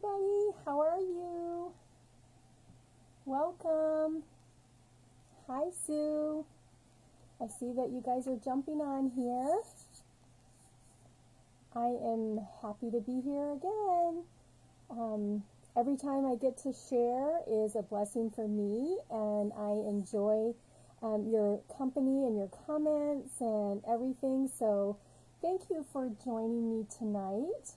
everybody. How are you? Welcome. Hi, Sue. I see that you guys are jumping on here. I am happy to be here again. Every time I get to share is a blessing for me, and I enjoy your company and your comments and everything. So thank you for joining me tonight.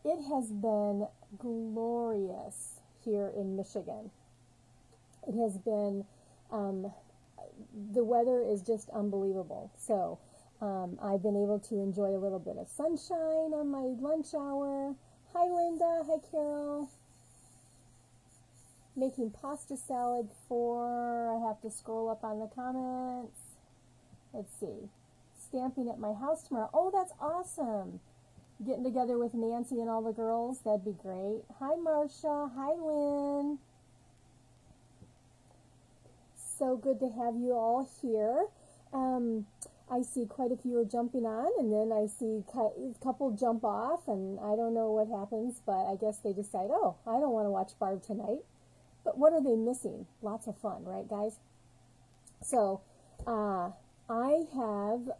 It has been glorious here in Michigan. It has been, the weather is just unbelievable. So I've been able to enjoy a little bit of sunshine on my lunch hour. Hi, Linda. Hi, Carol. Making pasta salad for, I have to scroll up on the comments. Let's see. Stamping at my house tomorrow. Oh, that's awesome. Getting together with Nancy and all the girls. That'd be great. Hi, Marcia. Hi, Lynn. So good to have you all here. I see quite a few are jumping on, and then I see a couple jump off, and I don't know what happens, but I guess they decide, oh, I don't want to watch Barb tonight. But what are they missing? Lots of fun, right, guys? So I have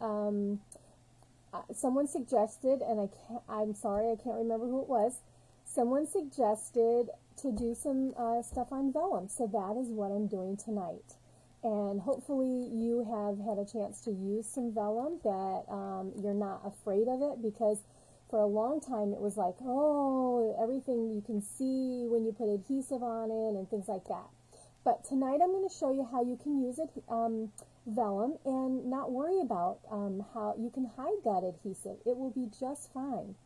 someone suggested, and I'm sorry, I can't remember who it was. Someone suggested to do some stuff on vellum, so that is what I'm doing tonight. And hopefully you have had a chance to use some vellum, that you're not afraid of it, because for a long time it was like, oh, everything you can see when you put adhesive on it and things like that. But tonight I'm going to show you how you can use it, vellum, and not worry about how you can hide that adhesive. It will be just fine.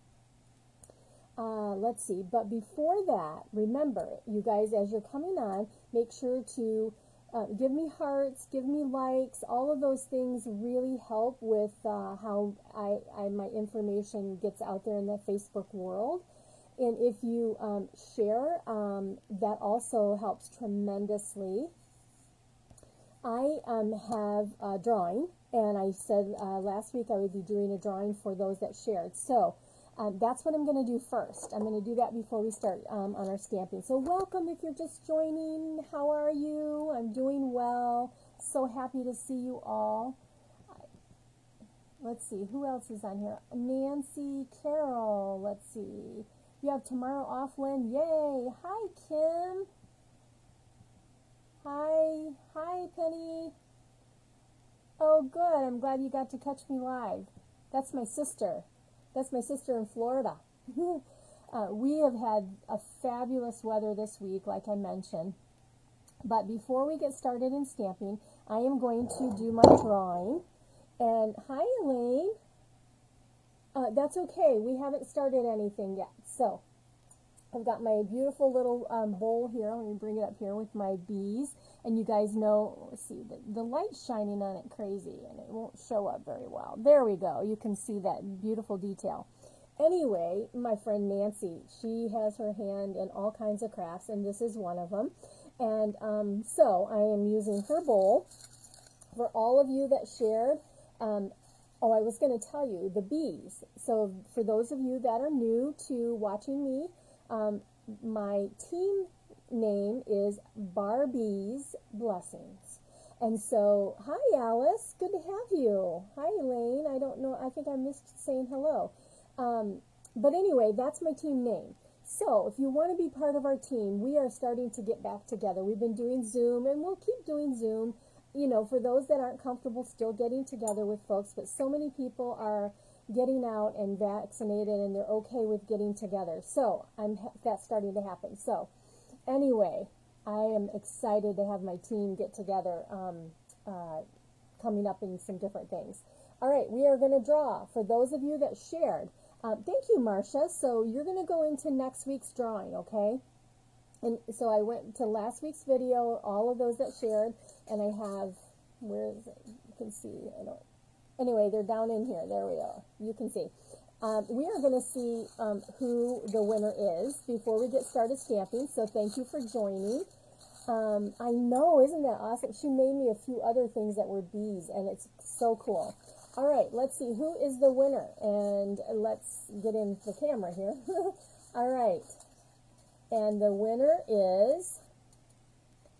Let's see, but before that, remember, you guys, as you're coming on, make sure to give me hearts, give me likes. All of those things really help with how my information gets out there in the Facebook world. And if you share, that also helps tremendously. I have a drawing, and I said last week I would be doing a drawing for those that shared. So that's what I'm going to do first. I'm going to do that before we start on our stamping. So welcome if you're just joining. How are you? I'm doing well. So happy to see you all. Let's see, who else is on here? Nancy, Carol, let's see. You have tomorrow off, Lynn? Yay! Hi, Kim. Hi, Penny. Oh, good. I'm glad you got to catch me live. That's my sister. That's my sister in Florida. We have had a fabulous weather this week, like I mentioned. But before we get started in stamping, I am going to do my drawing. And hi, Elaine. That's okay. We haven't started anything yet. So I've got my beautiful little bowl here. Let me bring it up here with my bees. And you guys know, let's see, the light's shining on it crazy, and it won't show up very well. There we go. You can see that beautiful detail. Anyway, my friend Nancy, she has her hand in all kinds of crafts, and this is one of them. And so I am using her bowl. For all of you that shared, oh, I was going to tell you, the bees. So for those of you that are new to watching me, my team name is Barbie's Blessings. And so, hi Alice, good to have you. Hi Elaine, I don't know, I think I missed saying hello. But anyway, that's my team name. So if you want to be part of our team, we are starting to get back together. We've been doing Zoom, and we'll keep doing Zoom, you know, for those that aren't comfortable still getting together with folks, but so many people are getting out and vaccinated, and they're okay with getting together. So that's starting to happen. So anyway, I am excited to have my team get together coming up in some different things. All right, we are going to draw. For those of you that shared, thank you, Marcia. So you're going to go into next week's drawing, okay? And so I went to last week's video, all of those that shared, and I have, where is it? You can see, anyway, they're down in here. There we are. You can see. We are going to see who the winner is before we get started stamping, so thank you for joining. I know, isn't that awesome? She made me a few other things that were bees, and it's so cool. All right, let's see, who is the winner? And let's get in the camera here. All right, and the winner is,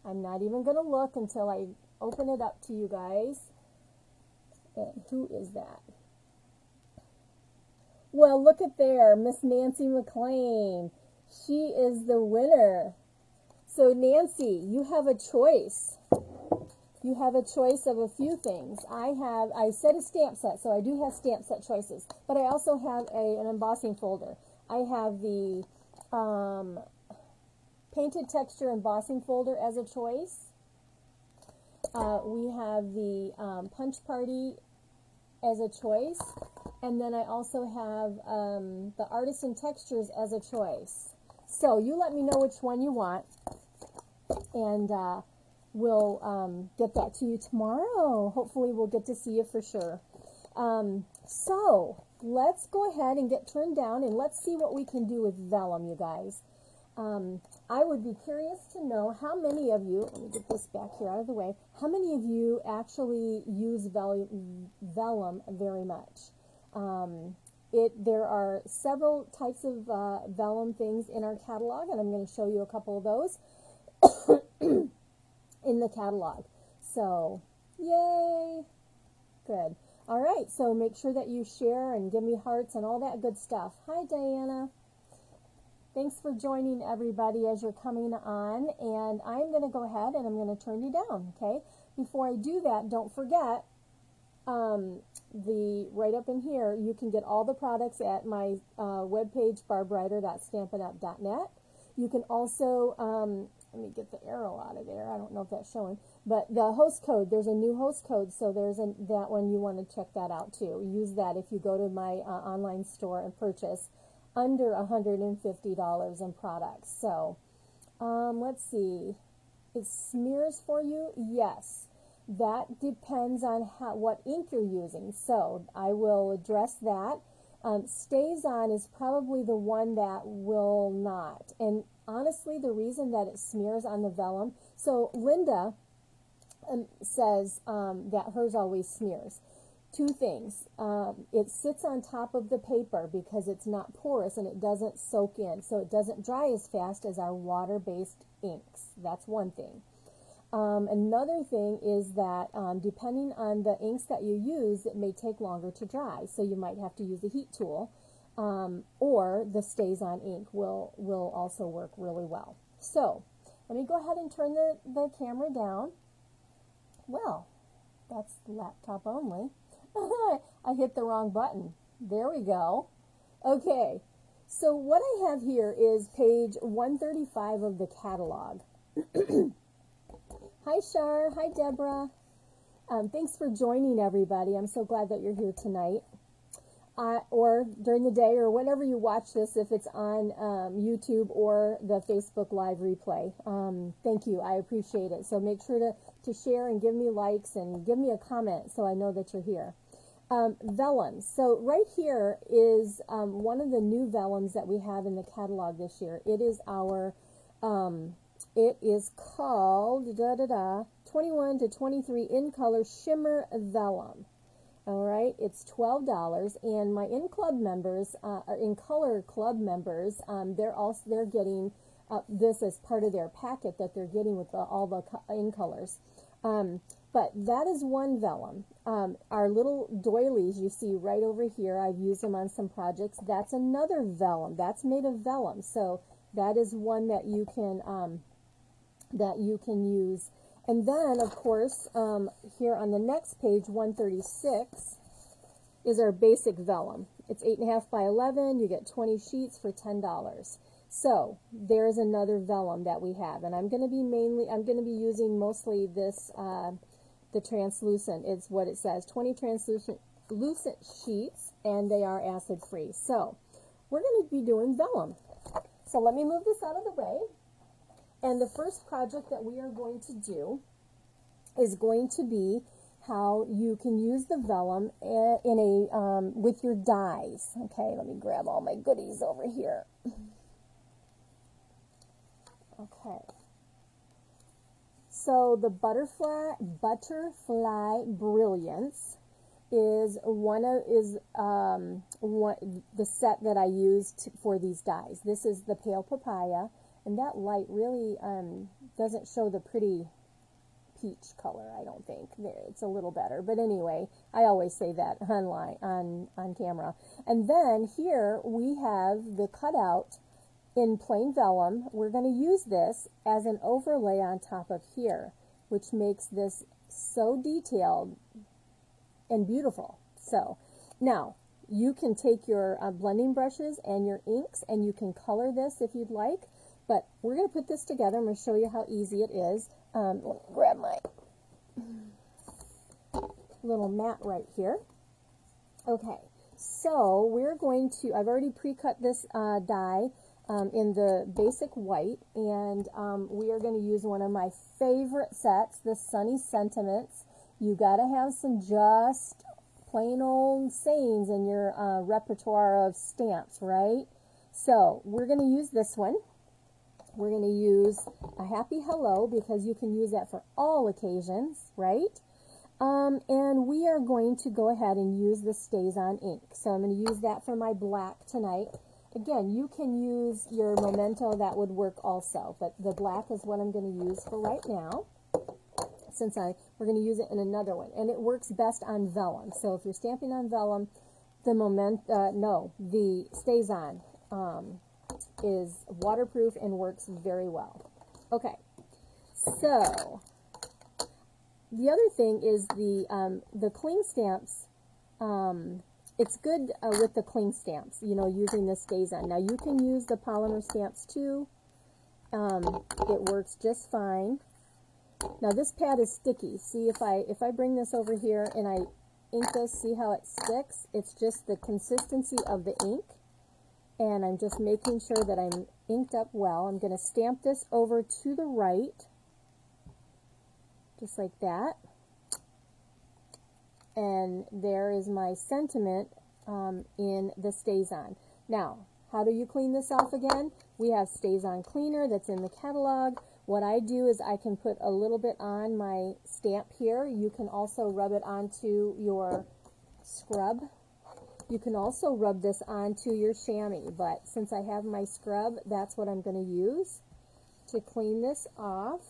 I'm not even going to look until I open it up to you guys. And who is that? Well, look at there, Miss Nancy McLean. She is the winner. So Nancy, you have a choice. You have a choice of a few things. I said a stamp set, so I do have stamp set choices, but I also have an embossing folder. I have the painted texture embossing folder as a choice. We have the punch party as a choice, and then I also have the artisan textures as a choice. So you let me know which one you want, and we'll get that to you tomorrow. Hopefully we'll get to see you for sure. So let's go ahead and get turned down, and let's see what we can do with vellum, you guys. I would be curious to know how many of you, let me get this back here out of the way, how many of you actually use vellum very much? There are several types of vellum things in our catalog, and I'm going to show you a couple of those in the catalog. So, yay! Good. All right, so make sure that you share and give me hearts and all that good stuff. Hi, Diana. Thanks for joining everybody as you're coming on, and I'm going to go ahead and I'm going to turn you down, okay? Before I do that, don't forget, right up in here, you can get all the products at my webpage, barbwriter.stampin'up.net. You can also, let me get the arrow out of there. I don't know if that's showing, but the host code, there's a new host code, so there's that one, you want to check that out too. Use that if you go to my online store and purchase under $150 in products. So, let's see. It smears for you? Yes. That depends on what ink you're using. So, I will address that. Stays on is probably the one that will not. And honestly, the reason that it smears on the vellum, so Linda says that hers always smears. Two things. It sits on top of the paper because it's not porous and it doesn't soak in, so it doesn't dry as fast as our water-based inks. That's one thing. Another thing is that depending on the inks that you use, it may take longer to dry, so you might have to use a heat tool, or the stays-on ink will also work really well. So let me go ahead and turn the camera down. Well, that's laptop only. I hit the wrong button. There we go. Okay, so what I have here is page 135 of the catalog. Hi, Shar. Hi, Deborah. Thanks for joining, everybody. I'm so glad that you're here tonight. Or during the day, or whenever you watch this, if it's on YouTube or the Facebook Live replay. Thank you. I appreciate it. So make sure to share and give me likes and give me a comment so I know that you're here. Vellums. So right here is one of the new vellums that we have in the catalog this year. It is our, it is called 21 to 23 in color shimmer vellum. All right, it's $12, and my in color club members, they're getting this as part of their packet that they're getting with all the in colors. But that is one vellum. Our little doilies you see right over here, I've used them on some projects. That's another vellum. That's made of vellum. So that is one that you can use. And then, of course, here on the next page, 136, is our basic vellum. It's 8.5 by 11. You get 20 sheets for $10. So there's another vellum that we have, and I'm going to be using mostly this, the translucent. It's what it says, 20 translucent sheets, and they are acid free. So we're going to be doing vellum. So let me move this out of the way. And the first project that we are going to do is going to be how you can use the vellum with your dies. Okay, let me grab all my goodies over here. Okay. So the Butterfly Brilliance is the set that I used for these dies. This is the pale papaya, and that light really doesn't show the pretty peach color, I don't think. It's a little better, but anyway, I always say that on camera. And then here we have the cutout in plain vellum. We're going to use this as an overlay on top of here, which makes this so detailed and beautiful. So now you can take your blending brushes and your inks and you can color this if you'd like, but we're going to put this together. I'm going to show you how easy it is. Let me grab my little mat right here. Okay, so we're going to, I've already pre-cut this die in the basic white, and we are going to use one of my favorite sets, the Sunny Sentiments. You got to have some just plain old sayings in your repertoire of stamps, right? So we're going to use this one. We're going to use a happy hello because you can use that for all occasions, right? And we are going to go ahead and use the Stays On ink. So I'm going to use that for my black tonight. Again, you can use your Memento, that would work also, but the black is what I'm going to use for right now, since we're going to use it in another one, and it works best on vellum. So if you're stamping on vellum, the Stays On is waterproof and works very well. Okay, so the other thing is the cling stamps. It's good with the cling stamps, you know, using the Stays On. Now you can use the polymer stamps too. It works just fine. Now this pad is sticky. See, if I bring this over here and I ink this, see how it sticks? It's just the consistency of the ink. And I'm just making sure that I'm inked up well. I'm going to stamp this over to the right, just like that. And there is my sentiment in the Stays On. Now, how do you clean this off again? We have Stays On Cleaner that's in the catalog. What I do is I can put a little bit on my stamp here. You can also rub it onto your scrub. You can also rub this onto your chamois, but since I have my scrub, that's what I'm going to use to clean this off.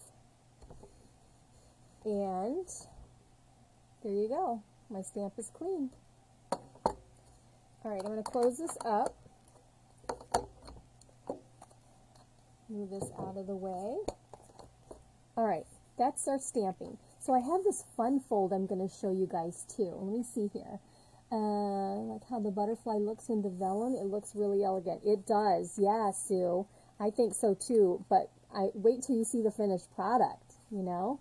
And there you go. My stamp is clean. All right, I'm going to close this up. Move this out of the way. All right, that's our stamping. So I have this fun fold I'm going to show you guys too. Let me see here. Like how the butterfly looks in the vellum. It looks really elegant. It does. Yeah, Sue. I think so too, but wait till you see the finished product, you know.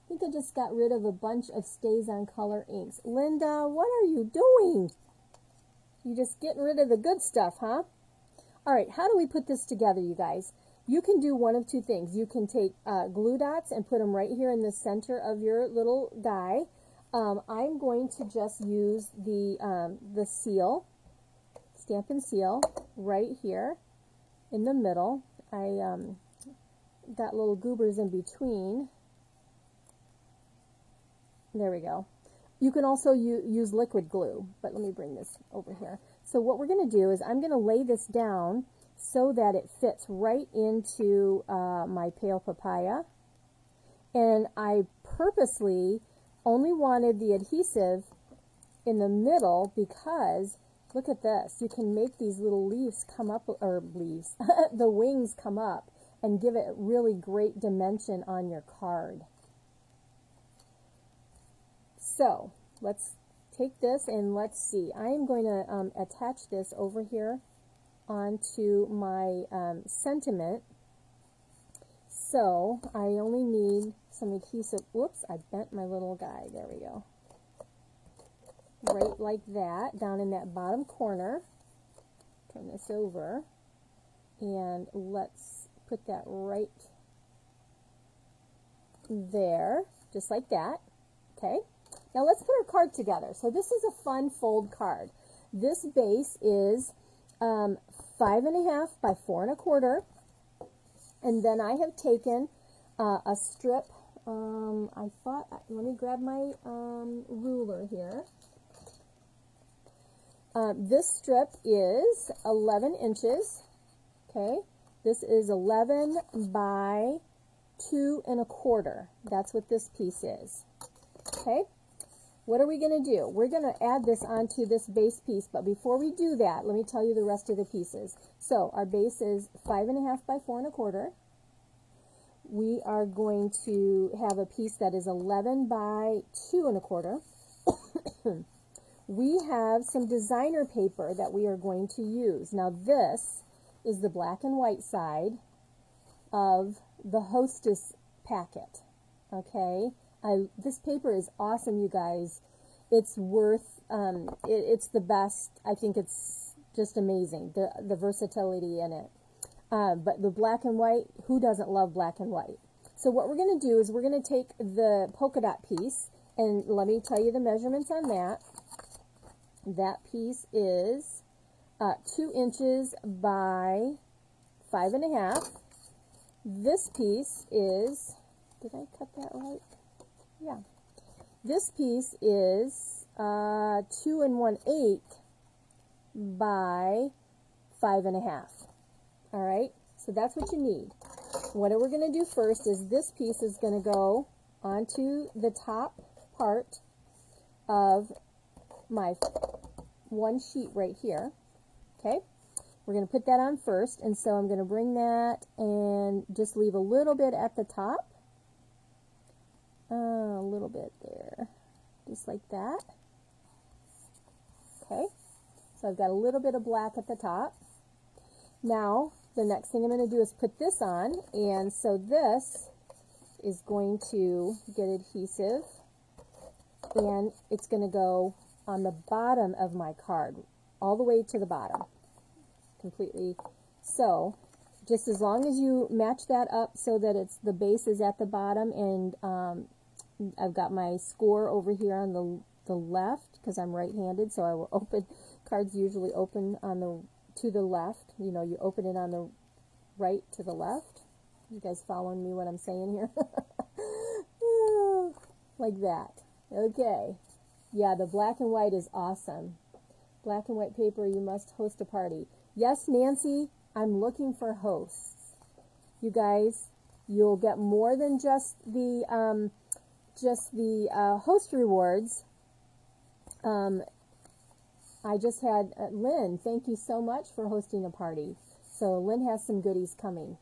I think I just got rid of a bunch of Stays On color inks. Linda, what are you doing? You just getting rid of the good stuff, huh? All right, how do we put this together, you guys? You can do one of two things. You can take glue dots and put them right here in the center of your little die. I'm going to just use the seal, Stampin' Seal, right here in the middle. I got little goobers in between. There we go. You can also use liquid glue, but let me bring this over here. So what we're going to do is I'm going to lay this down so that it fits right into my pale papaya. And I purposely only wanted the adhesive in the middle because, look at this, you can make these little leaves come up, or leaves, the wings come up and give it really great dimension on your card. So let's take this and let's see. I am going to attach this over here onto my sentiment. So I only need some adhesive. Whoops, I bent my little guy. There we go. Right like that, down in that bottom corner. Turn this over. And let's put that right there, just like that. Okay. Now let's put our card together. So this is a fun fold card. This base is 5.5 by 4 1/4. And then I have taken a strip, let me grab my ruler here. This strip is 11 inches. Okay, this is 11 by 2 1/4. That's what this piece is. Okay, what are we going to do? We're going to add this onto this base piece, but before we do that, let me tell you the rest of the pieces. So our base is 5 1/2 by 4 1/4. We are going to have a piece that is 11 by 2 1/4. We have some designer paper that we are going to use. Now this is the black and white side of the Hostess packet. Okay, this paper is awesome, you guys. It's worth, it's the best. I think it's just amazing, the versatility in it. But the black and white, who doesn't love black and white? So what we're going to do is we're going to take the polka dot piece, and let me tell you the measurements on that. That piece is 2 inches by 5 1/2. This piece is, did I cut that right? Yeah. This piece is 2 1/8 by 5 1/2. All right, so that's what you need. What we're going to do first is this piece is going to go onto the top part of my one sheet right here. Okay, we're going to put that on first, and so I'm going to bring that and just leave a little bit at the top. A little bit there, just like that. Okay, so I've got a little bit of black at the top. Now, the next thing I'm going to do is put this on, and so this is going to get adhesive, and it's going to go on the bottom of my card, all the way to the bottom, completely. So, just as long as you match that up so that the base is at the bottom, and I've got my score over here on the left, because I'm right-handed, so I will open, cards usually open on to the left. You know, you open it on the right to the left. You guys following me what I'm saying here? Like that. Okay. Yeah, the black and white is awesome. Black and white paper, you must host a party. Yes, Nancy, I'm looking for hosts. You guys, you'll get more than just the host rewards. I just had Lynn. Thank you so much for hosting a party. So Lynn has some goodies coming.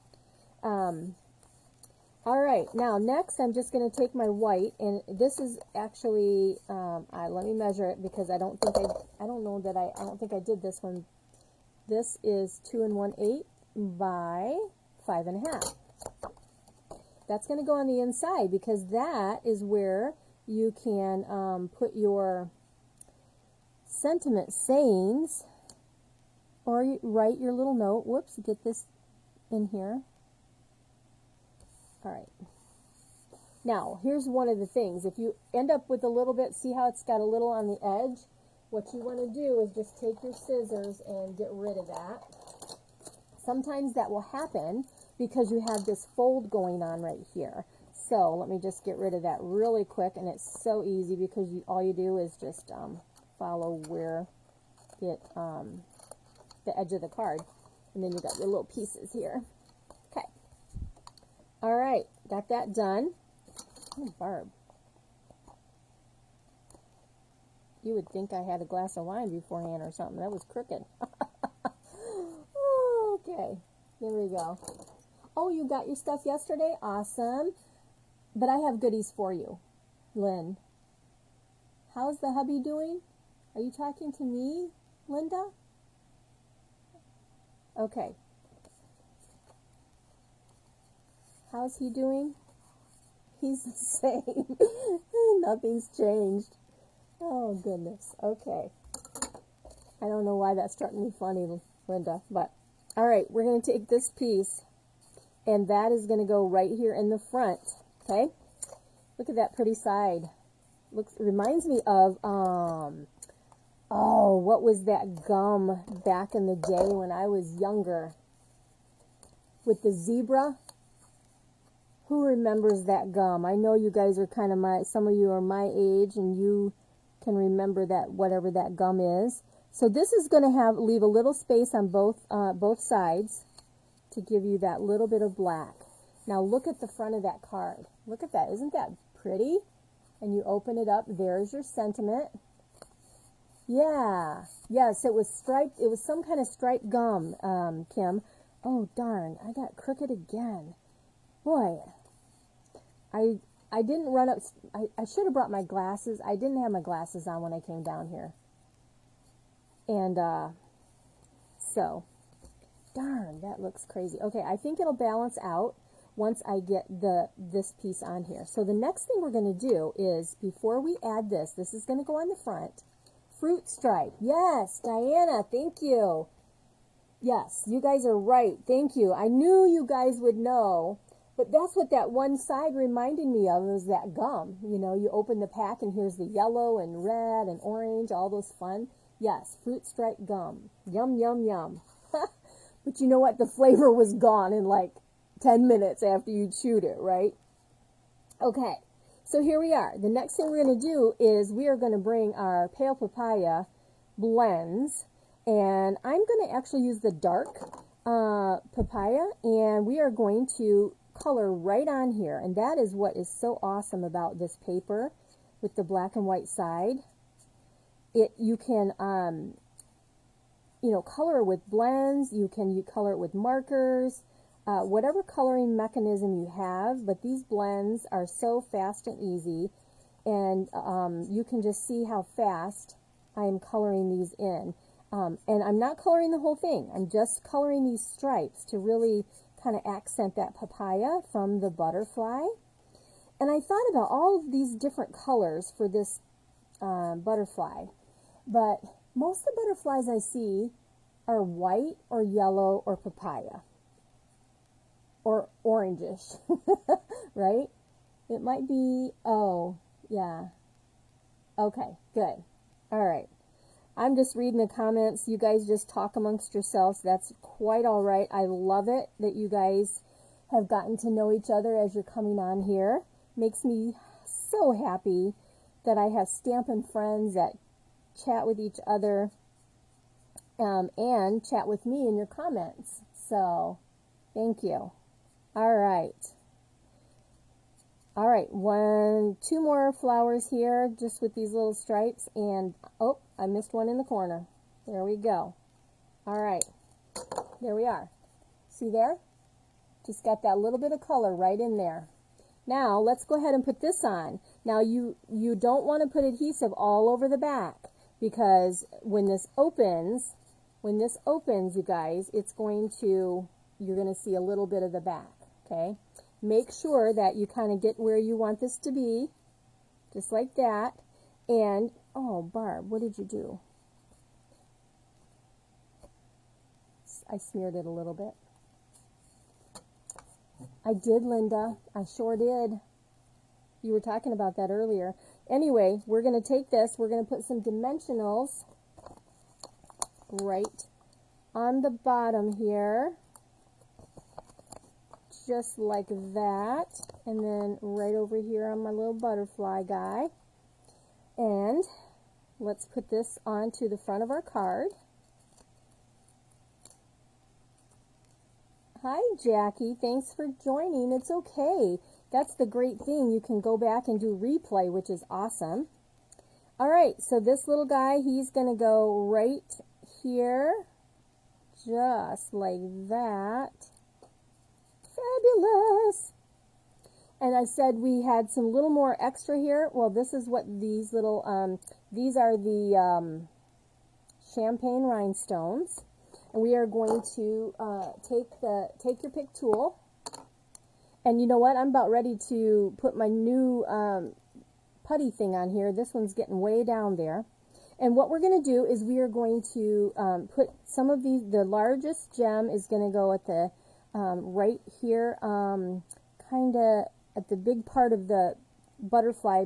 All right, now next I'm just going to take my white, and this is actually let me measure it, because I don't think I did this one. This is 2 1/8 by 5 1/2. That's going to go on the inside, because that is where you can put your sentiment sayings, or you write your little note. Whoops, get this in here. All right. Now, here's one of the things. If you end up with a little bit, see how it's got a little on the edge? What you want to do is just take your scissors and get rid of that. Sometimes that will happen because you have this fold going on right here. So let me just get rid of that really quick, and it's so easy because all you do is just follow where it, the edge of the card, and then you got your little pieces here. Okay. All right, got that done. Oh, Barb. You would think I had a glass of wine beforehand or something. That was crooked. Okay, here we go. Oh, you got your stuff yesterday? Awesome. But I have goodies for you, Lynn. How's the hubby doing? Are you talking to me, Linda? Okay. How's he doing? He's the same. Nothing's changed. Oh, goodness. Okay. I don't know why that struck me funny, Linda, but all right, we're going to take this piece, and that is going to go right here in the front. Okay? Look at that pretty side. Reminds me of oh, what was that gum back in the day when I was younger? With the zebra? Who remembers that gum? I know you guys are some of you are my age, and you can remember that, whatever that gum is. So this is going to leave a little space on both sides to give you that little bit of black. Now look at the front of that card. Look at that. Isn't that pretty? And you open it up. There's your sentiment. Yeah. Yes, it was striped. It was some kind of striped gum, Kim. Oh, darn. I got crooked again. Boy. I didn't run up. I should have brought my glasses. I didn't have my glasses on when I came down here. And so, darn, that looks crazy. Okay, I think it'll balance out once I get this piece on here. So the next thing we're going to do is, before we add this is going to go on the front. Fruit stripe. Yes, Diana, thank you. Yes, you guys are right. Thank you. I knew you guys would know. But that's what that one side reminded me of, was that gum. You know, you open the pack and here's the yellow and red and orange, all those fun. Yes, fruit stripe gum. Yum, yum, yum. But you know what? The flavor was gone in like 10 minutes after you chewed it, right? Okay, so here we are. The next thing we're going to do is we are going to bring our pale papaya blends. And I'm going to actually use the dark papaya. And we are going to color right on here. And that is what is so awesome about this paper with the black and white side. You can, color it with blends. You can color it with markers, whatever coloring mechanism you have. But these blends are so fast and easy, and you can just see how fast I am coloring these in. And I'm not coloring the whole thing. I'm just coloring these stripes to really kind of accent that papaya from the butterfly. And I thought about all of these different colors for this butterfly. But most of the butterflies I see are white or yellow or papaya. Or orangish. Right? It might be, oh, yeah. Okay, good. All right. I'm just reading the comments. You guys just talk amongst yourselves. That's quite all right. I love it that you guys have gotten to know each other as you're coming on here. Makes me so happy that I have Stampin' friends that chat with each other and chat with me in your comments. So, thank you. All right. All right, two more flowers here, just with these little stripes, and, oh, I missed one in the corner. There we go. All right, there we are. See there? Just got that little bit of color right in there. Now, let's go ahead and put this on. Now, you don't want to put adhesive all over the back, because when this opens, you guys, you're going to see a little bit of the back, okay? Make sure that you kind of get where you want this to be, just like that. And, oh, Barb, what did you do? I smeared it a little bit. I did, Linda. I sure did. You were talking about that earlier. Anyway, we're going to take this. We're going to put some dimensionals right on the bottom here. Just like that, and then right over here on my little butterfly guy. And let's put this onto the front of our card. Hi, Jackie. Thanks for joining. It's okay. That's the great thing. You can go back and do replay, which is awesome. All right, so this little guy, he's going to go right here, just like that. Fabulous. And I said we had some little more extra here. Well, this is what these little, these are the champagne rhinestones. And we are going to take your pick tool. And you know what? I'm about ready to put my new putty thing on here. This one's getting way down there. And what we're going to do is we are going to put some of these, the largest gem is going to go at the right here, kind of at the big part of the butterfly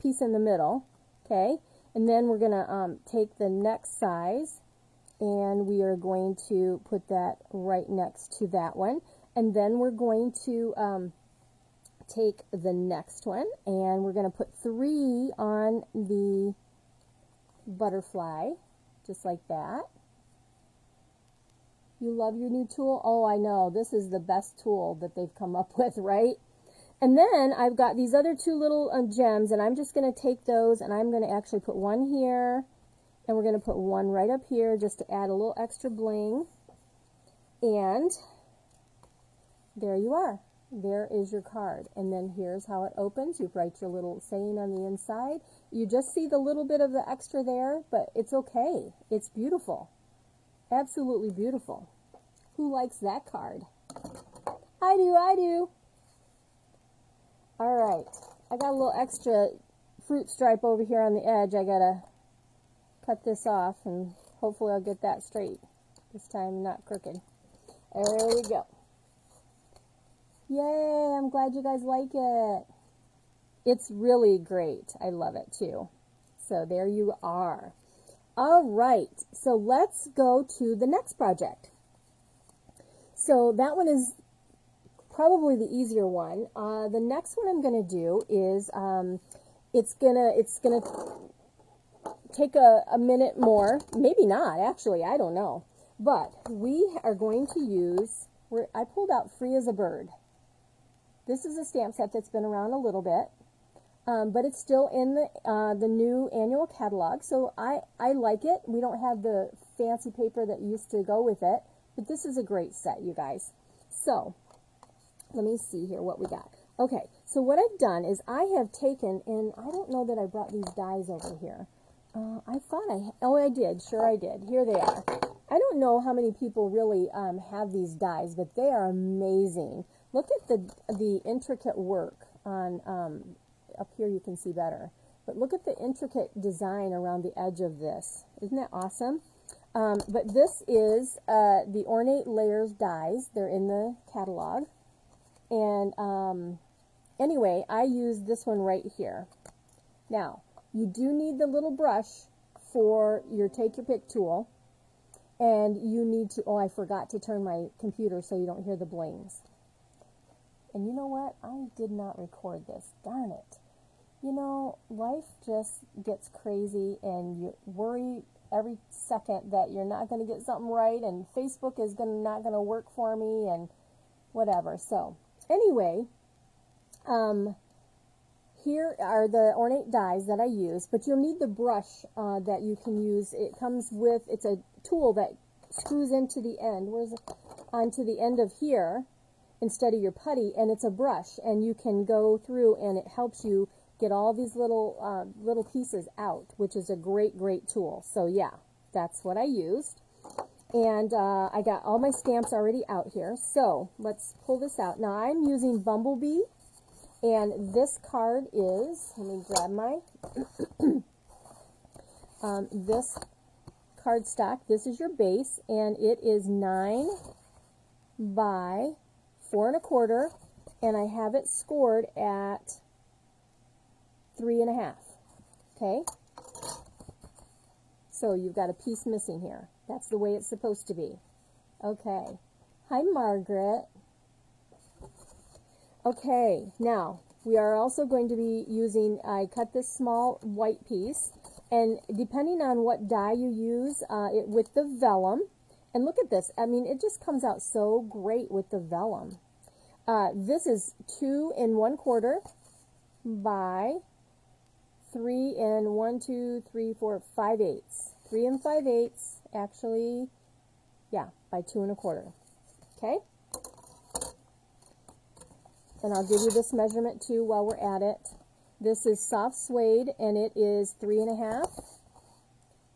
piece in the middle, okay? And then we're going to take the next size, and we are going to put that right next to that one. And then we're going to take the next one, and we're going to put 3 on the butterfly, just like that. You love your new tool? Oh, I know. This is the best tool that they've come up with, right? And then I've got these other two little gems, and I'm just going to take those, and I'm going to actually put one here, and we're going to put one right up here just to add a little extra bling. And there you are. There is your card. And then here's how it opens. You write your little saying on the inside. You just see the little bit of the extra there, but it's okay. It's beautiful. Absolutely beautiful. Who likes that card? I do, I do. All right. I got a little extra fruit stripe over here on the edge. I got to cut this off, and hopefully I'll get that straight. This time not crooked. There we go. Yay, I'm glad you guys like it. It's really great. I love it too. So there you are. All right, so let's go to the next project. So that one is probably the easier one. The next one I'm going to do is it's gonna take a minute more, maybe not actually, I don't know. But we are going to use. I pulled out Free as a Bird. This is a stamp set that's been around a little bit, but it's still in the new annual catalog, so I like it. We don't have the fancy paper that used to go with it, but this is a great set, you guys. So, let me see here what we got. Okay, so what I've done is I have taken, and I don't know that I brought these dies over here. I thought I did, sure I did. Here they are. I don't know how many people really have these dies, but they are amazing. Look at the intricate work on, up here you can see better, but look at the intricate design around the edge of this. Isn't that awesome? But this is the Ornate Layers dies. They're in the catalog. And anyway, I use this one right here. Now, you do need the little brush for your Take Your Pick tool. And you need to, oh, I forgot to turn my computer so you don't hear the blings. And you know what? I did not record this. Darn it. You know, life just gets crazy and you worry every second that you're not going to get something right and Facebook is not going to work for me and whatever. So, anyway, here are the ornate dies that I use, but you'll need the brush that you can use. It comes with, it's a tool that screws into the end. Where's it? Onto the end of here instead of your putty, and it's a brush, and you can go through and it helps you get all these little pieces out, which is a great tool. So yeah, that's what I used. And I got all my stamps already out here. So let's pull this out. Now I'm using Bumblebee, and this card is, let me grab my, this cardstock. This is your base, and it is 9 by 4 1/4, and I have it scored at 3 1/2. Okay? So you've got a piece missing here. That's the way it's supposed to be. Okay. Hi, Margaret. Okay, now we are also going to be using, I cut this small white piece, and depending on what die you use, with the vellum, and look at this, I mean, it just comes out so great with the vellum. This is 2 1/4 by 3 5/8. 3 5/8, actually, yeah, by 2 1/4. Okay? And I'll give you this measurement too while we're at it. This is soft suede, and it is 3 1/2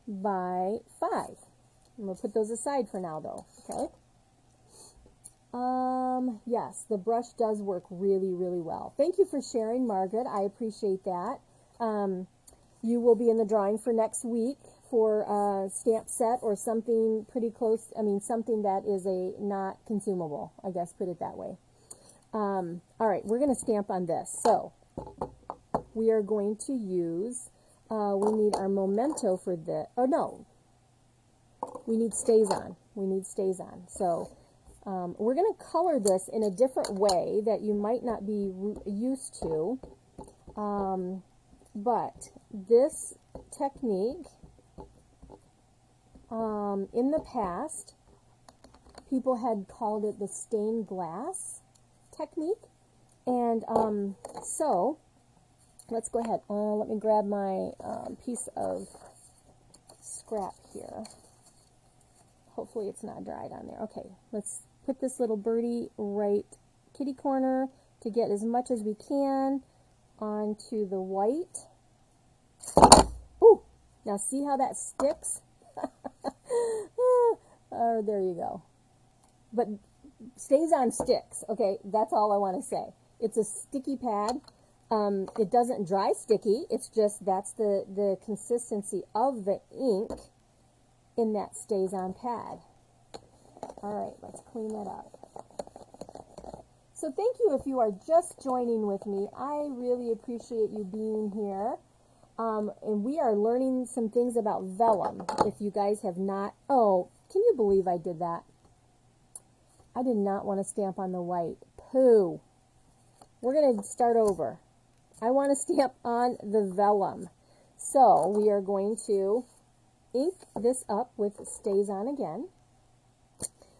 by 5. I'm going to put those aside for now, though, okay? Yes, the brush does work really well. Thank you for sharing, Margaret. I appreciate that. You will be in the drawing for next week for a stamp set or something pretty close. I mean, something that is not consumable, I guess, put it that way. All right, we're going to stamp on this. So we are going to use, we need our memento for this. Oh, no. We need stays on. So we're going to color this in a different way that you might not be used to. But this technique In the past, people had called it the stained glass technique. And so, let's go ahead. Let me grab my piece of scrap here. Hopefully it's not dried on there. Okay, let's put this little birdie right kitty corner to get as much as we can onto the white. Ooh, now see how that sticks? Oh, there you go. But stays on sticks, okay? That's all I want to say. It's a sticky pad. It doesn't dry sticky. It's just that's the consistency of the ink in that stays on pad. All right, let's clean that up. So thank you if you are just joining with me. I really appreciate you being here. And we are learning some things about vellum. If you guys have not, oh, can you believe I did that? I did not want to stamp on the white. Pooh. We're going to start over. I want to stamp on the vellum. So we are going to ink this up with stays on again.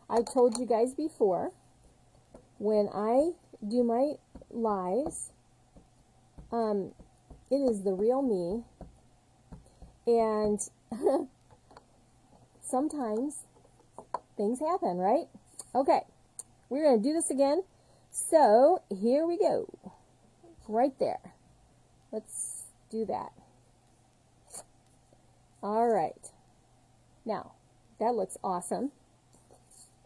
I told you guys before, when I do my lives, it is the real me, and sometimes things happen, right? Okay, we're going to do this again. So here we go, right there. Let's do that. All right. Now, that looks awesome.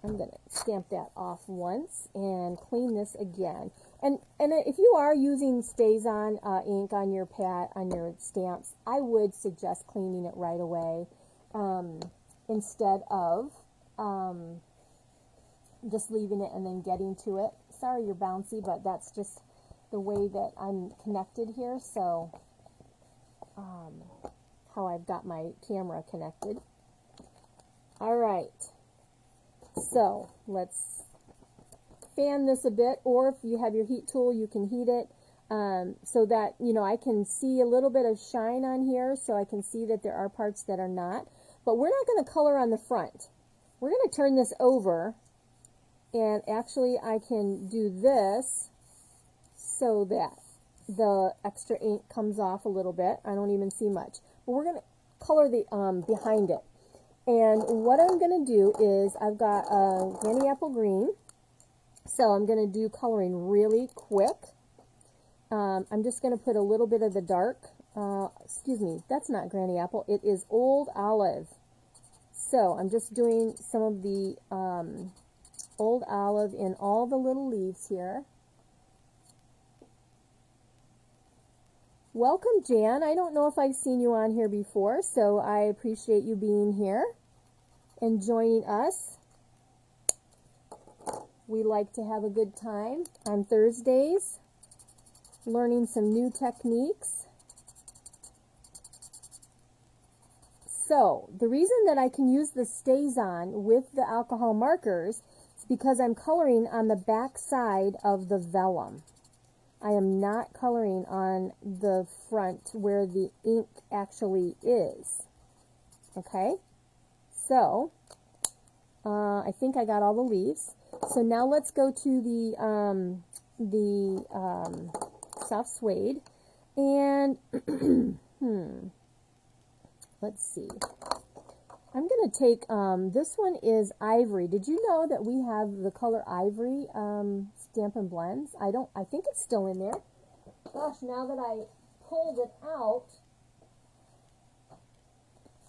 I'm going to stamp that off once and clean this again. And if you are using stays on ink on your pad, on your stamps, I would suggest cleaning it right away instead of just leaving it and then getting to it. Sorry you're bouncy, but that's just the way that I'm connected here. So how I've got my camera connected. All right. So let's fan this a bit, or if you have your heat tool, you can heat it so that, you know, I can see a little bit of shine on here, so I can see that there are parts that are not. But we're not going to color on the front. We're going to turn this over, and actually I can do this so that the extra ink comes off a little bit. I don't even see much. But we're going to color the behind it. And what I'm going to do is I've got a Granny Apple Green. So I'm going to do coloring really quick. I'm just going to put a little bit of the dark. Excuse me, that's not Granny Apple. It is Old Olive. So I'm just doing some of the Old Olive in all the little leaves here. Welcome, Jan. I don't know if I've seen you on here before, so I appreciate you being here and joining us. We like to have a good time on Thursdays, learning some new techniques. So, the reason that I can use the stays on with the alcohol markers is because I'm coloring on the back side of the vellum. I am not coloring on the front where the ink actually is. Okay? So, I think I got all the leaves. So now let's go to the soft suede, and let's see. I'm going to take, this one is ivory. Did you know that we have the color ivory Stampin' Blends? I think it's still in there. Gosh, now that I pulled it out,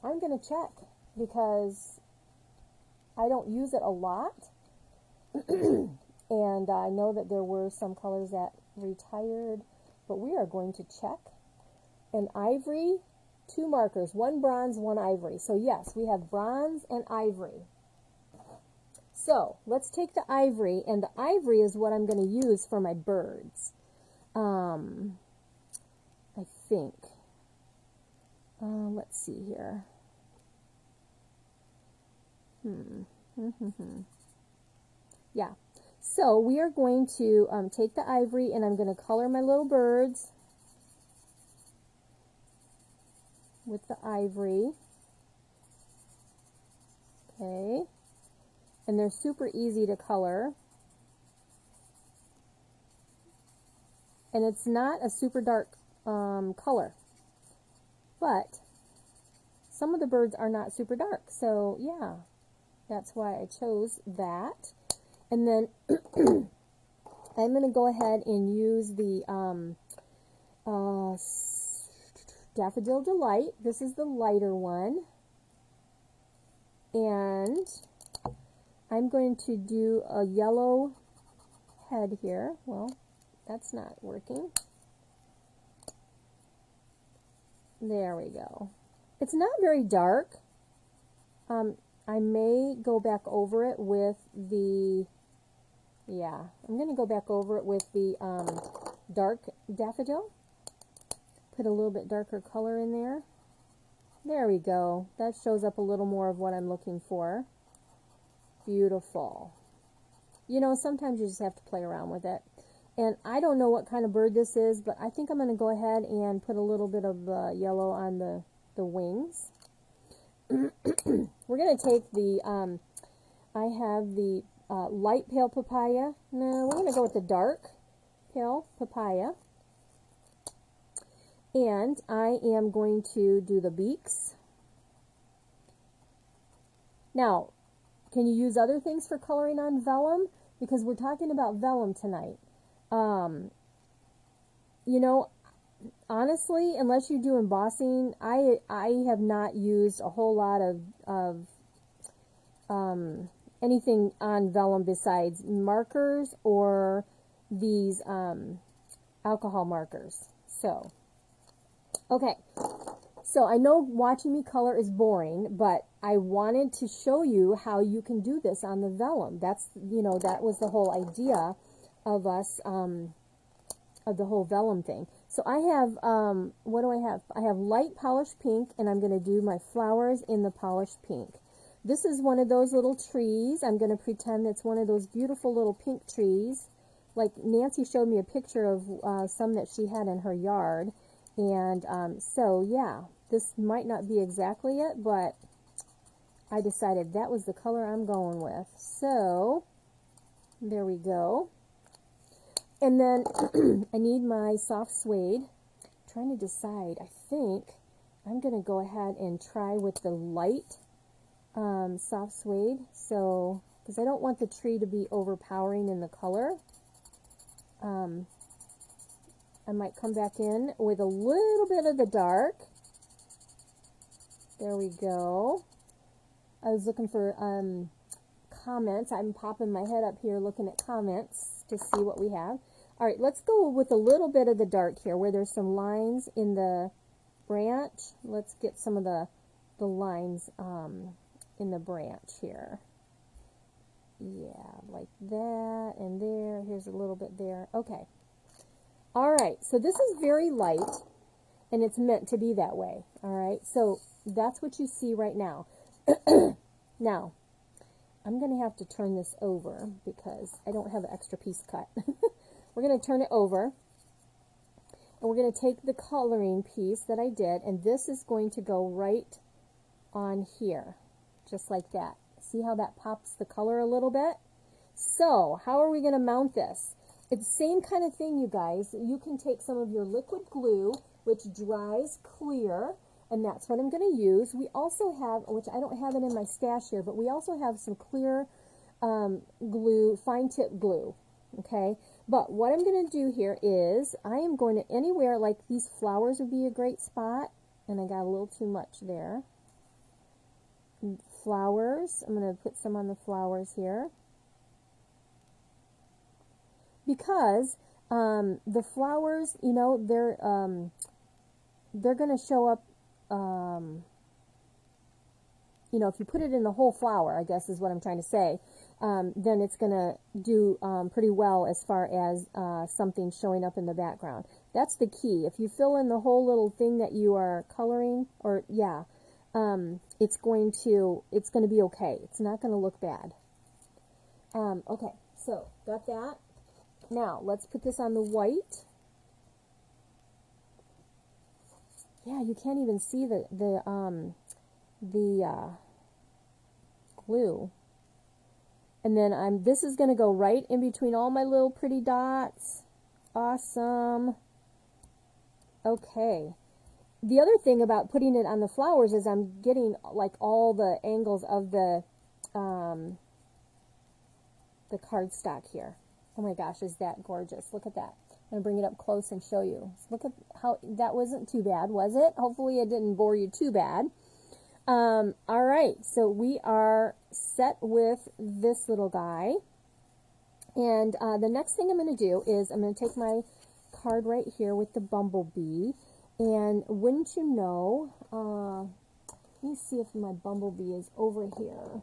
I'm going to check because I don't use it a lot. And I know that there were some colors that retired, but we are going to check. And ivory, 2 markers, 1 bronze, 1 ivory. So yes, we have bronze and ivory. So let's take the ivory, and the ivory is what I'm going to use for my birds. I think. Let's see here. Yeah. So we are going to take the ivory, and I'm going to color my little birds with the ivory. Okay. And they're super easy to color. And it's not a super dark color. But some of the birds are not super dark. So, yeah, that's why I chose that. And then I'm going to go ahead and use the Daffodil Delight. This is the lighter one. And I'm going to do a yellow head here. Well, that's not working. There we go. It's not very dark. I may go back over it with the, I'm going to go back over it with the dark daffodil. Put a little bit darker color in there. There we go. That shows up a little more of what I'm looking for. Beautiful. You know, sometimes you just have to play around with it. And I don't know what kind of bird this is, but I think I'm going to go ahead and put a little bit of yellow on the wings. We're going to take the, I have the light pale papaya. No, we're going to go with the dark pale papaya. And I am going to do the beaks. Now, can you use other things for coloring on vellum? Because we're talking about vellum tonight. You know, honestly, unless you do embossing, I have not used a whole lot of anything on vellum besides markers or these alcohol markers. So, okay. So I know watching me color is boring, but I wanted to show you how you can do this on the vellum. That's, you know, that was the whole idea of us, of the whole vellum thing. So I have, what do I have? I have light polished pink, and I'm going to do my flowers in the polished pink. This is one of those little trees. I'm going to pretend it's one of those beautiful little pink trees. Like Nancy showed me a picture of some that she had in her yard. And so, yeah, this might not be exactly it, but I decided that was the color I'm going with. So, there we go. And then I need my soft suede. I'm trying to decide. I think I'm going to go ahead and try with the light soft suede. So, because I don't want the tree to be overpowering in the color. I might come back in with a little bit of the dark. There we go. I was looking for comments. I'm popping my head up here looking at comments to see what we have. All right, let's go with a little bit of the dark here where there's some lines in the branch. Let's get some of the lines in the branch here. Yeah, like that and there. Here's a little bit there. Okay. All right, so this is very light, and it's meant to be that way. All right, so that's what you see right now. Now, I'm going to have to turn this over because I don't have an extra piece cut. We're going to turn it over, and we're going to take the coloring piece that I did, and this is going to go right on here, just like that. See how that pops the color a little bit? So, how are we going to mount this? It's the same kind of thing, you guys. You can take some of your liquid glue, which dries clear, and that's what I'm going to use. We also have, which I don't have it in my stash here, but we also have some clear glue, fine tip glue, okay? But what I'm going to do here is I am going to anywhere, like these flowers would be a great spot, and I got a little too much there. Flowers, I'm going to put some on the flowers here. Because the flowers, you know, they're going to show up, you know, if you put it in the whole flower, I guess is what I'm trying to say, then it's going to do pretty well as far as something showing up in the background. That's the key. If you fill in the whole little thing that you are coloring, or yeah, it's going to be okay. It's not going to look bad. Okay, so got that. Now, let's put this on the white. Yeah, you can't even see the glue. And then this is going to go right in between all my little pretty dots. Awesome. Okay. The other thing about putting it on the flowers is I'm getting like all the angles of the cardstock here. Oh my gosh, is that gorgeous? Look at that. I'm going to bring it up close and show you. Look at how, that wasn't too bad, was it? Hopefully it didn't bore you too bad. All right, so we are set with this little guy. And the next thing I'm going to do is I'm going to take my card right here with the bumblebee. And wouldn't you know, let me see if my bumblebee is over here.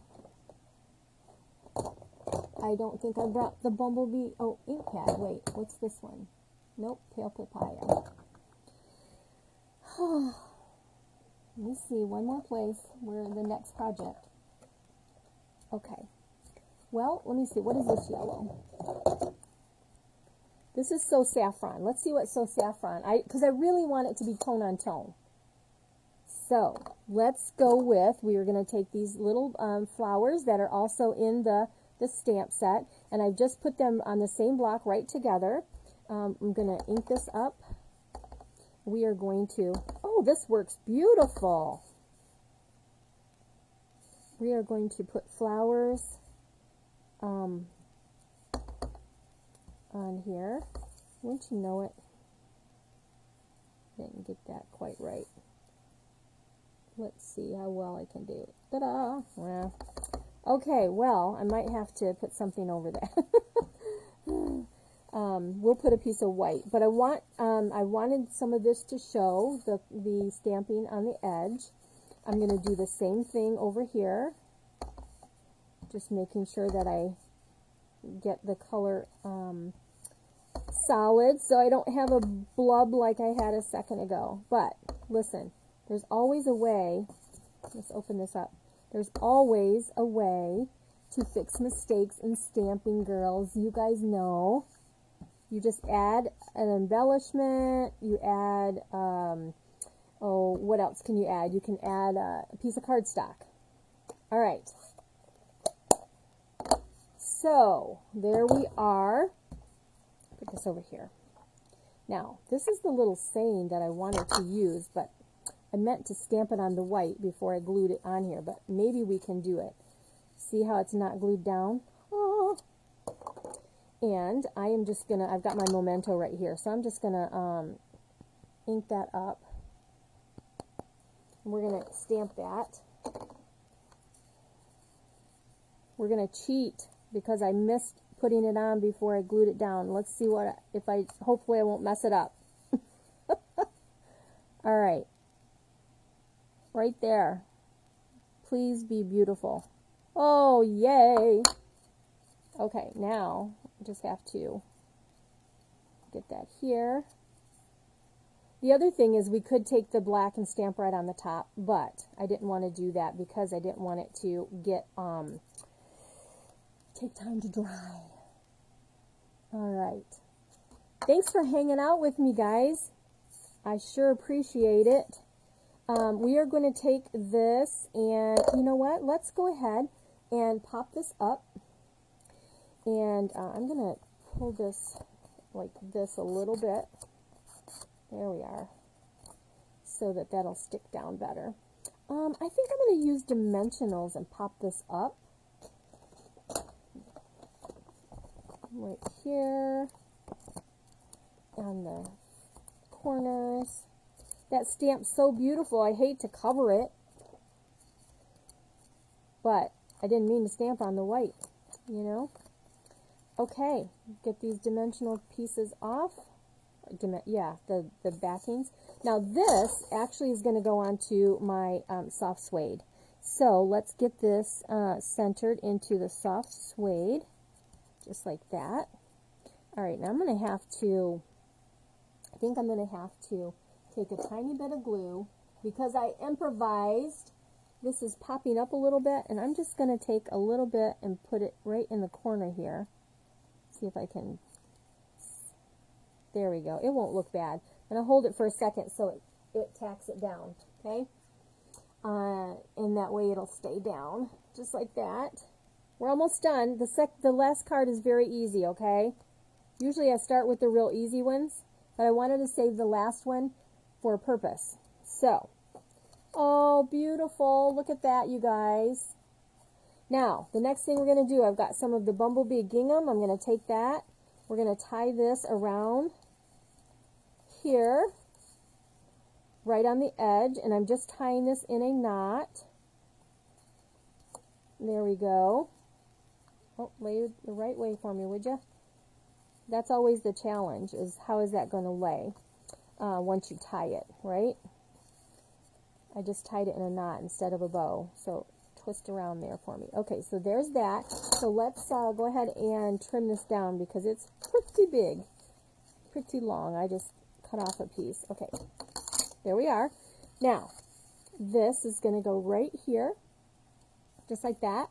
I don't think I brought the bumblebee. Oh, ink pad. Wait, what's this one? Nope, pale papaya. Let me see, one more place where the next project. Okay. Well, let me see. What is this yellow? This is So Saffron. Let's see what So Saffron. Because I really want it to be tone on tone. So let's go with. We are going to take these little flowers that are also in the stamp set, and I've just put them on the same block right together. I'm going to ink this up. We are going to. Oh, this works beautiful. We are going to put flowers on here. Wouldn't you know it? Didn't get that quite right. Let's see how well I can do it. Ta-da! Well, okay, well, I might have to put something over there. We'll put a piece of white, but I wanted some of this to show the stamping on the edge. I'm going to do the same thing over here, just making sure that I get the color solid so I don't have a blub like I had a second ago. But listen, there's always a way. Let's open this up. There's always a way to fix mistakes in stamping, girls. You guys know. You just add an embellishment. You add, oh, what else can you add? You can add a piece of cardstock. All right. So, there we are. Put this over here. Now, this is the little saying that I wanted to use, but I meant to stamp it on the white before I glued it on here, but maybe we can do it. See how it's not glued down? Oh. And I am just going to, I've got my memento right here, so I'm just going to ink that up. And we're going to stamp that. We're going to cheat because I missed putting it on before I glued it down. Let's see hopefully I won't mess it up. All right. Right there. Please be beautiful. Oh, yay. Okay, now I just have to get that here. The other thing is we could take the black and stamp right on the top, but I didn't want to do that because I didn't want it to get take time to dry. All right. Thanks for hanging out with me, guys. I sure appreciate it. We are going to take this and, you know what? Let's go ahead and pop this up. And I'm going to pull this like this a little bit. There we are. So that that'll stick down better. I think I'm going to use dimensionals and pop this up. Right here. On the corners. That stamp's so beautiful. I hate to cover it. But I didn't mean to stamp on the white, you know. Okay, get these dimensional pieces off. Yeah, the backings. Now this actually is going to go onto my soft suede. So let's get this centered into the soft suede, just like that. All right, now I'm going to have to, I think I'm going to have to take a tiny bit of glue because I improvised. This is popping up a little bit, and I'm just going to take a little bit and put it right in the corner here. See if I can, there we go. It won't look bad. I'm going to hold it for a second so it tacks it down, okay? and that way it'll stay down, just like that. We're almost done. The last card is very easy, okay? Usually I start with the real easy ones, but I wanted to save the last one for a purpose. So, oh, beautiful. Look at that, you guys. Now, the next thing we're going to do, I've got some of the bumblebee gingham. I'm going to take that. We're going to tie this around here, right on the edge, and I'm just tying this in a knot. There we go. Oh, lay it the right way for me, would you? That's always the challenge, is how is that going to lay once you tie it, right? I just tied it in a knot instead of a bow, so twist around there for me. Okay, so there's that. So let's go ahead and trim this down because it's pretty big, pretty long. I just cut off a piece. Okay, there we are. Now, this is going to go right here, just like that.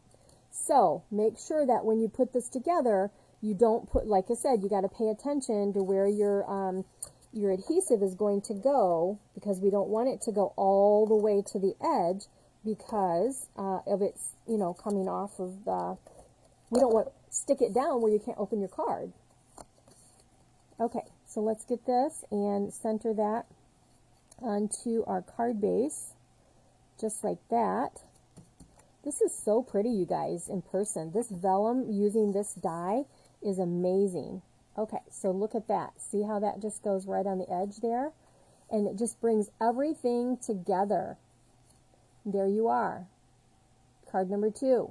So make sure that when you put this together, you don't put, like I said, you got to pay attention to where your adhesive is going to go, because we don't want it to go all the way to the edge because of its, coming off of the, we don't want to stick it down where you can't open your card. Okay, so let's get this and center that onto our card base, just like that. This is so pretty, you guys, in person. This vellum using this dye is amazing. Okay, so look at that. See how that just goes right on the edge there? And it just brings everything together. There you are. Card number 2.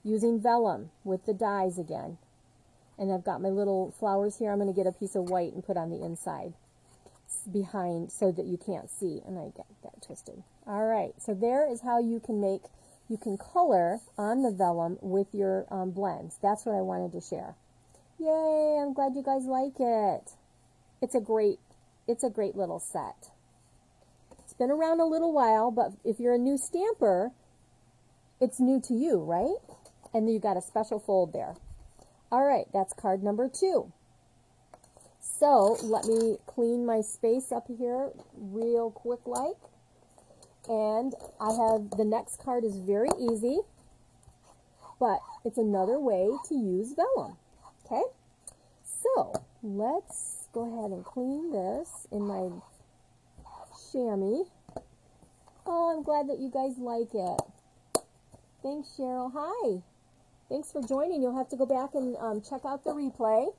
Using vellum with the dyes again. And I've got my little flowers here. I'm going to get a piece of white and put on the inside behind so that you can't see. And I get that twisted. All right, so there is how you can color on the vellum with your blends. That's what I wanted to share. Yay, I'm glad you guys like it. It's a great little set. It's been around a little while, but if you're a new stamper, it's new to you, right? And then you got a special fold there. All right, that's card number 2. So let me clean my space up here real quick like. And I have, the next card is very easy, but it's another way to use vellum. Okay, so let's go ahead and clean this in my chamois. Oh, I'm glad that you guys like it. Thanks, Cheryl. Hi. Thanks for joining. You'll have to go back and check out the replay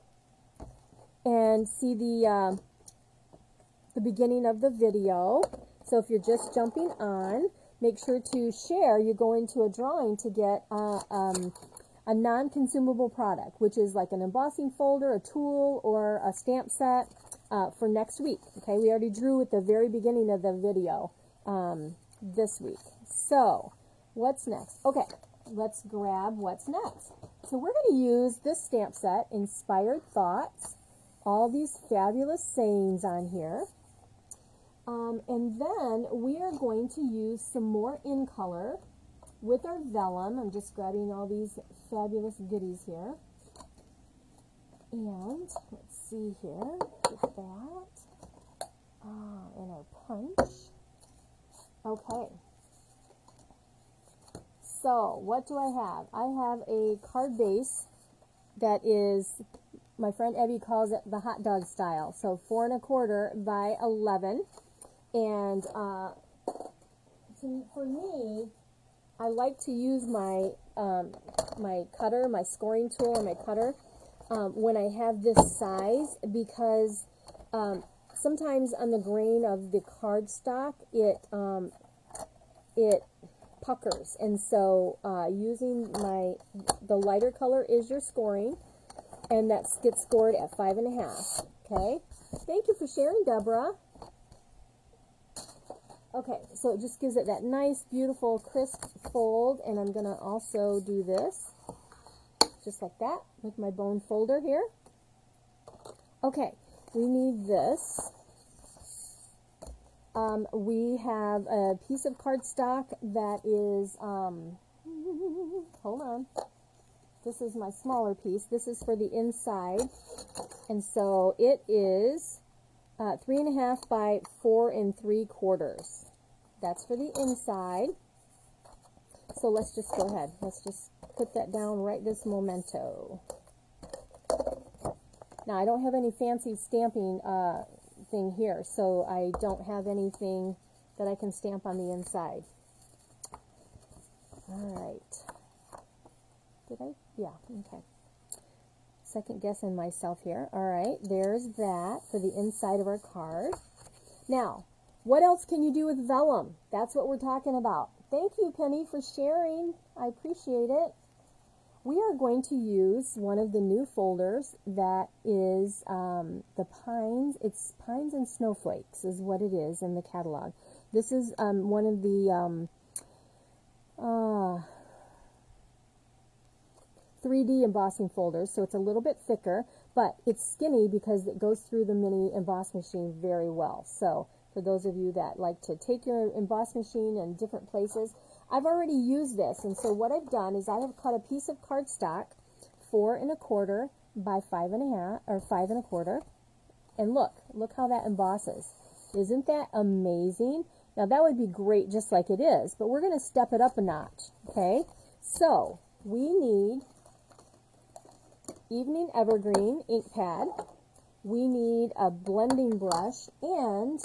and see the beginning of the video. So if you're just jumping on, make sure to share. You go into a drawing to get a non-consumable product, which is like an embossing folder, a tool, or a stamp set for next week. Okay, we already drew at the very beginning of the video this week. So what's next? Okay, let's grab what's next. So we're going to use this stamp set, Inspired Thoughts, all these fabulous sayings on here. And then we are going to use some more in color with our vellum. I'm just grabbing all these fabulous goodies here. And let's see here, get that. And our punch. Okay. So what do I have? I have a card base that is, my friend Evie calls it the hot dog style. So 4 1/4 by 11. And for me, I like to use my my cutter, my scoring tool, or my cutter when I have this size, because sometimes on the grain of the cardstock it puckers, and so using the lighter color is your scoring, and that gets scored at 5 1/2. Okay, thank you for sharing, Deborah. Okay, so it just gives it that nice, beautiful, crisp fold, and I'm going to also do this, just like that, with my bone folder here. Okay, we need this. We have a piece of cardstock that is, hold on, this is my smaller piece. This is for the inside, and so it is 3 1/2 by 4 3/4. That's for the inside. So let's just go ahead. Let's just put that down right this momento. Now, I don't have any fancy stamping thing here, so I don't have anything that I can stamp on the inside. All right. Did I? Yeah, okay. Second guessing myself here. All right, there's that for the inside of our card. Now, what else can you do with vellum? That's what we're talking about. Thank you, Penny, for sharing. I appreciate it. We are going to use one of the new folders that is the Pines. It's Pines and Snowflakes is what it is in the catalog. This is one of the 3D embossing folders, so it's a little bit thicker, but it's skinny because it goes through the mini emboss machine very well. So for those of you that like to take your emboss machine in different places, I've already used this, and so what I've done is I have cut a piece of cardstock 4 1/4 by 5 1/2 or 5 1/4, and look how that embosses. Isn't that amazing? Now that would be great just like it is, but we're going to step it up a notch. Okay, so we need Evening Evergreen ink pad. We need a blending brush, and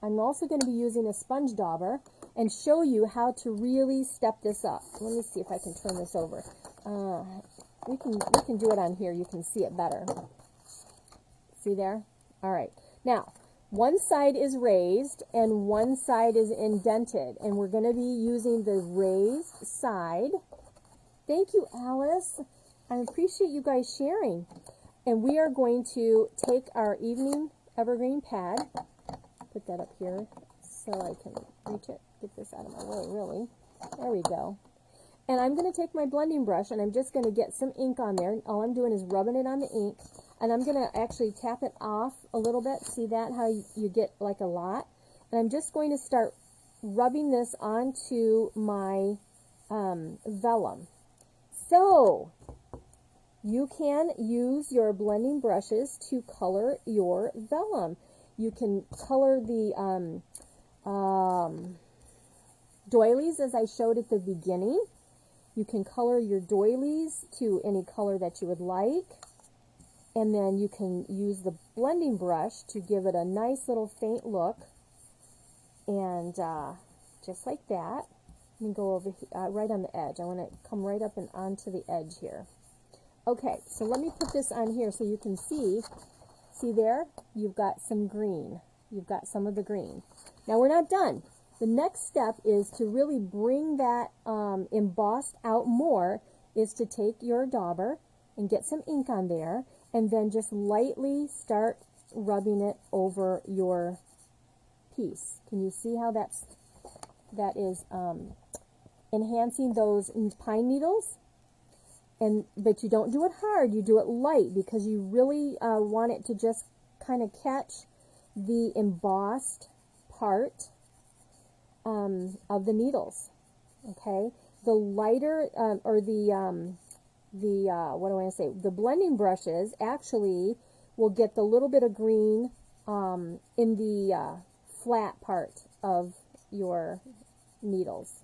I'm also going to be using a sponge dauber and show you how to really step this up. Let me see if I can turn this over. We can do it on here. You can see it better. See there? All right. Now, one side is raised and one side is indented, and we're going to be using the raised side. Thank you, Alice. I appreciate you guys sharing. And we are going to take our Evening Evergreen pad, put that up here so I can reach it, get this out of my way, really. There we go. And I'm going to take my blending brush and I'm just going to get some ink on there. All I'm doing is rubbing it on the ink, and I'm going to actually tap it off a little bit. See that, how you get like a lot? And I'm just going to start rubbing this onto my vellum. So you can use your blending brushes to color your vellum. You can color the doilies as I showed at the beginning. You can color your doilies to any color that you would like. And then you can use the blending brush to give it a nice little faint look. And just like that. Let me go over here, right on the edge. I want to come right up and onto the edge here. Okay, so let me put this on here so you can see. See there? You've got some green. You've got some of the green. Now we're not done. The next step is to really bring that embossed out more, is to take your dauber and get some ink on there, and then just lightly start rubbing it over your piece. Can you see how that is enhancing those pine needles? But you don't do it hard, you do it light, because you really want it to just kind of catch the embossed part of the needles. Okay, the lighter or the what do I want to say? The blending brushes actually will get the little bit of green in the flat part of your needles,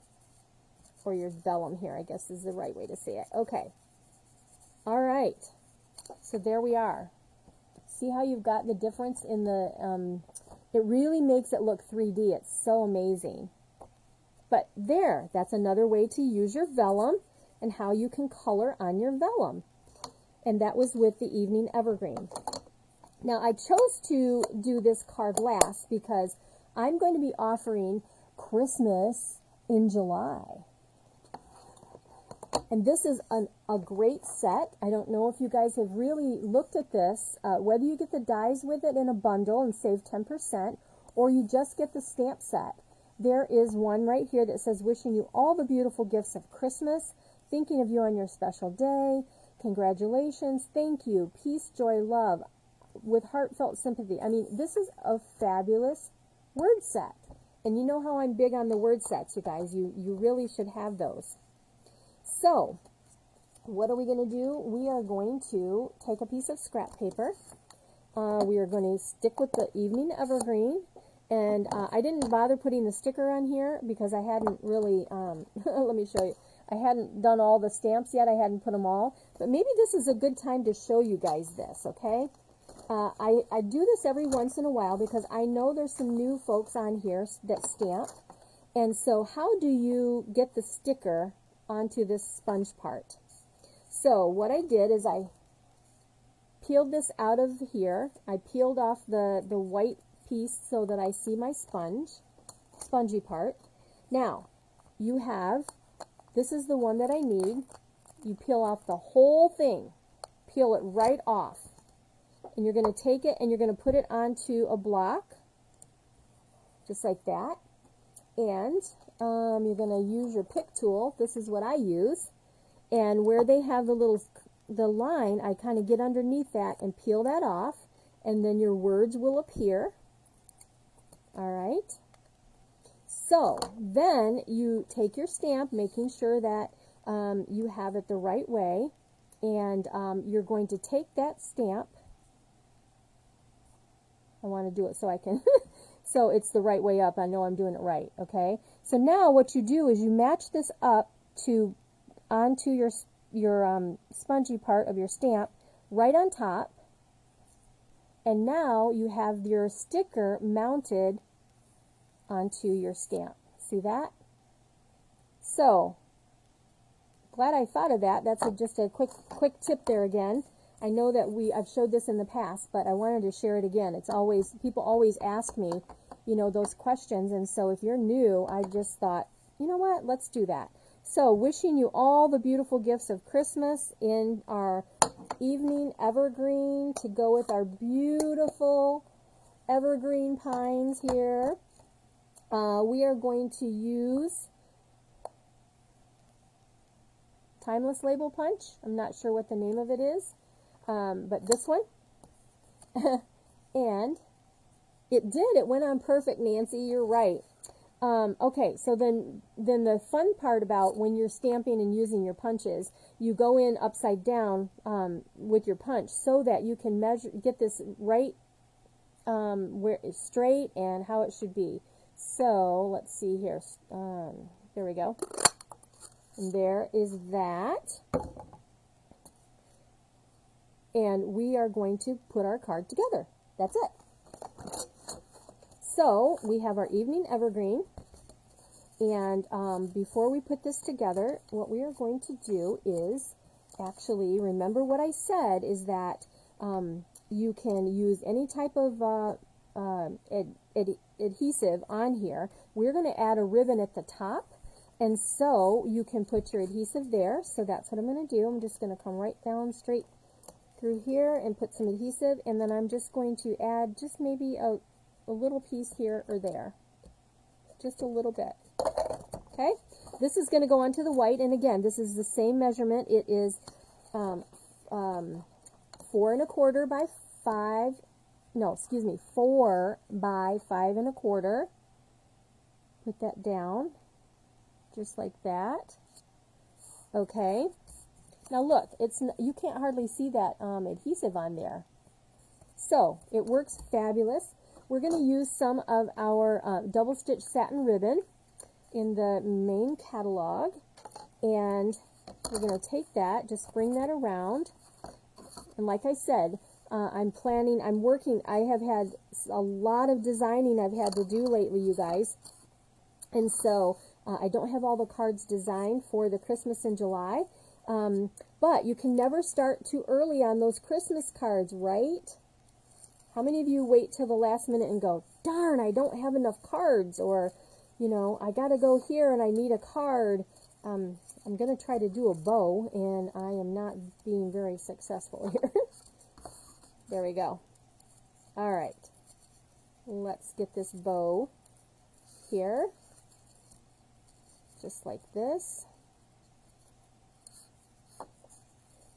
or your vellum here, I guess is the right way to say it. Okay. All right. So there we are. See how you've got the difference in the, it really makes it look 3D. It's so amazing. But there, that's another way to use your vellum and how you can color on your vellum. And that was with the Evening Evergreen. Now, I chose to do this card last because I'm going to be offering Christmas in July. And this is a great set. I don't know if you guys have really looked at this, whether you get the dies with it in a bundle and save 10%, or you just get the stamp set. There is one right here that says, wishing you all the beautiful gifts of Christmas, thinking of you on your special day, congratulations, thank you, peace, joy, love, with heartfelt sympathy. I mean, this is a fabulous word set. And you know how I'm big on the word sets, you guys. You really should have those. So, what are we going to do? We are going to take a piece of scrap paper. We are going to stick with the Evening Evergreen, And I didn't bother putting the sticker on here because I hadn't really, let me show you. I hadn't done all the stamps yet. I hadn't put them all. But maybe this is a good time to show you guys this, okay? I do this every once in a while because I know there's some new folks on here that stamp. And so how do you get the sticker onto this sponge part? So what I did is I peeled this out of here. I peeled off the white piece so that I see my spongy part. Now, you have, this is the one that I need. You peel off the whole thing. Peel it right off. And you're going to take it and you're going to put it onto a block, just like that. And you're going to use your pick tool. This is what I use. And where they have the line, I kind of get underneath that and peel that off. And then your words will appear. All right. So then you take your stamp, making sure that you have it the right way. And you're going to take that stamp. I want to do it so I can, so it's the right way up. I know I'm doing it right, okay? So now what you do is you match this up onto your spongy part of your stamp right on top. And now you have your sticker mounted onto your stamp. See that? So, glad I thought of that. That's just a quick tip there again. I know that I've showed this in the past, but I wanted to share it again. It's always, people always ask me, you know, those questions, and so if you're new, I just thought, you know what, let's do that. So, wishing you all the beautiful gifts of Christmas in our evening evergreen to go with our beautiful evergreen pines here. We are going to use Timeless Label Punch. I'm not sure what the name of it is. But this one, and it went on perfect, Nancy, you're right. Okay, so then the fun part about when you're stamping and using your punches, you go in upside down with your punch so that you can get this right where it's straight and how it should be. So let's see here. There we go. And there is that. And we are going to put our card together. That's it. So we have our evening evergreen. And before we put this together, what we are going to do is actually, remember what I said, is that you can use any type of adhesive on here. We're going to add a ribbon at the top. And so you can put your adhesive there. So that's what I'm going to do. I'm just going to come right down straight through here and put some adhesive, and then I'm just going to add just maybe a little piece here or there, just a little bit. Okay, this is going to go onto the white, and again, this is the same measurement. It is 4 1/4 by 5. No, excuse me, 4 by 5 1/4. Put that down, just like that. Okay. Now look, you can't hardly see that adhesive on there. So, it works fabulous. We're going to use some of our double stitch satin ribbon in the main catalog. And we're going to take that, just bring that around. And like I said, I have had a lot of designing I've had to do lately, you guys. And so, I don't have all the cards designed for the Christmas in July. But you can never start too early on those Christmas cards, right? How many of you wait till the last minute and go, darn, I don't have enough cards, or, you know, I got to go here and I need a card. I'm going to try to do a bow, and I am not being very successful here. There we go. All right. Let's get this bow here, just like this.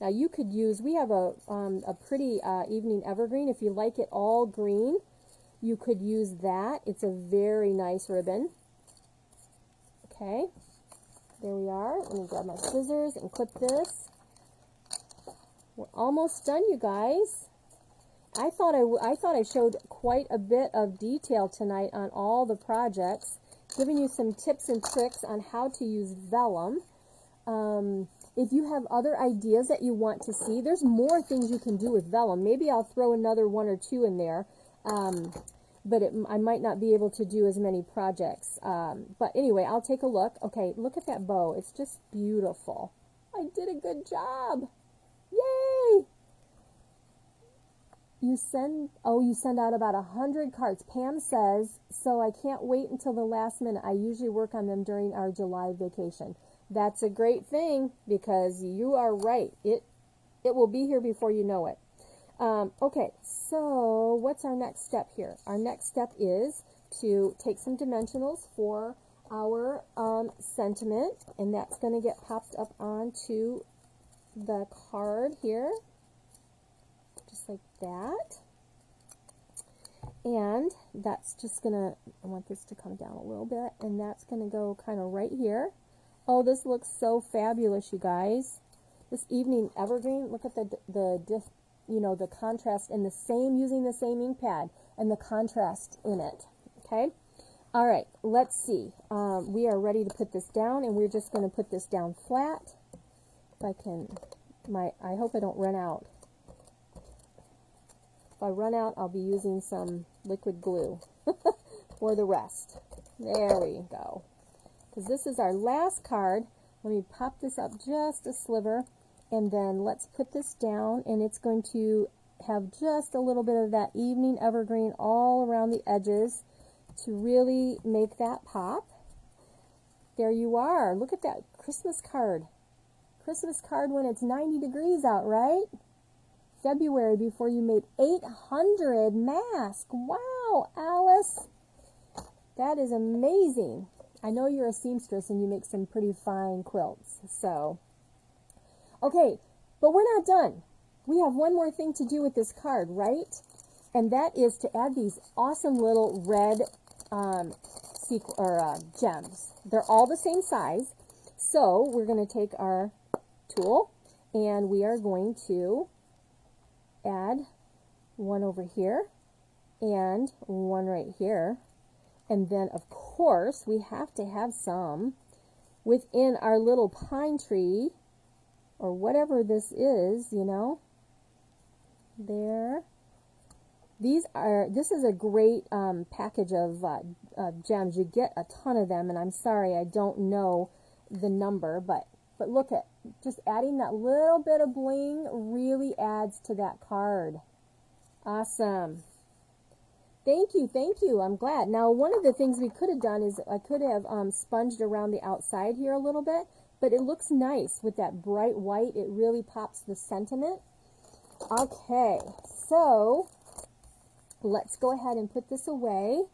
Now you could use, we have a pretty evening evergreen. If you like it all green, you could use that. It's a very nice ribbon. Okay, there we are. Let me grab my scissors and clip this. We're almost done, you guys. I thought I showed quite a bit of detail tonight on all the projects, giving you some tips and tricks on how to use vellum. If you have other ideas that you want to see, there's more things you can do with vellum. Maybe I'll throw another one or two in there, but I might not be able to do as many projects. But anyway, I'll take a look. Okay, look at that bow. It's just beautiful. I did a good job. Yay! You send out about 100 cards. Pam says, so I can't wait until the last minute. I usually work on them during our July vacation. That's a great thing, because you are right. It will be here before you know it. Okay, so what's our next step here? Our next step is to take some dimensionals for our sentiment, and that's going to get popped up onto the card here, just like that. And that's just going to, I want this to come down a little bit, and that's going to go kind of right here. Oh, this looks so fabulous, you guys. This evening evergreen, look at the contrast, and using the same ink pad and the contrast in it. Okay? All right, let's see. We are ready to put this down, and we're just going to put this down flat. If I can, I hope I don't run out. If I run out, I'll be using some liquid glue for the rest. There we go. Because this is our last card. Let me pop this up just a sliver, and then let's put this down, and it's going to have just a little bit of that evening evergreen all around the edges to really make that pop. There you are. Look at that Christmas card. Christmas card when it's 90 degrees out, right? February, before you made 800 masks. Wow, Alice. That is amazing. I know you're a seamstress and you make some pretty fine quilts. So, okay, but we're not done. We have one more thing to do with this card, right? And that is to add these awesome little red gems. They're all the same size. So we're going to take our tool and we are going to add one over here and one right here. And then, of course, we have to have some within our little pine tree, or whatever this is, you know. There. This is a great package of gems. You get a ton of them, and I'm sorry I don't know the number, but look at, just adding that little bit of bling really adds to that card. Awesome. Thank you. I'm glad. Now, one of the things we could have done is I could have sponged around the outside here a little bit, but it looks nice with that bright white. It really pops the sentiment. Okay, so let's go ahead and put this away,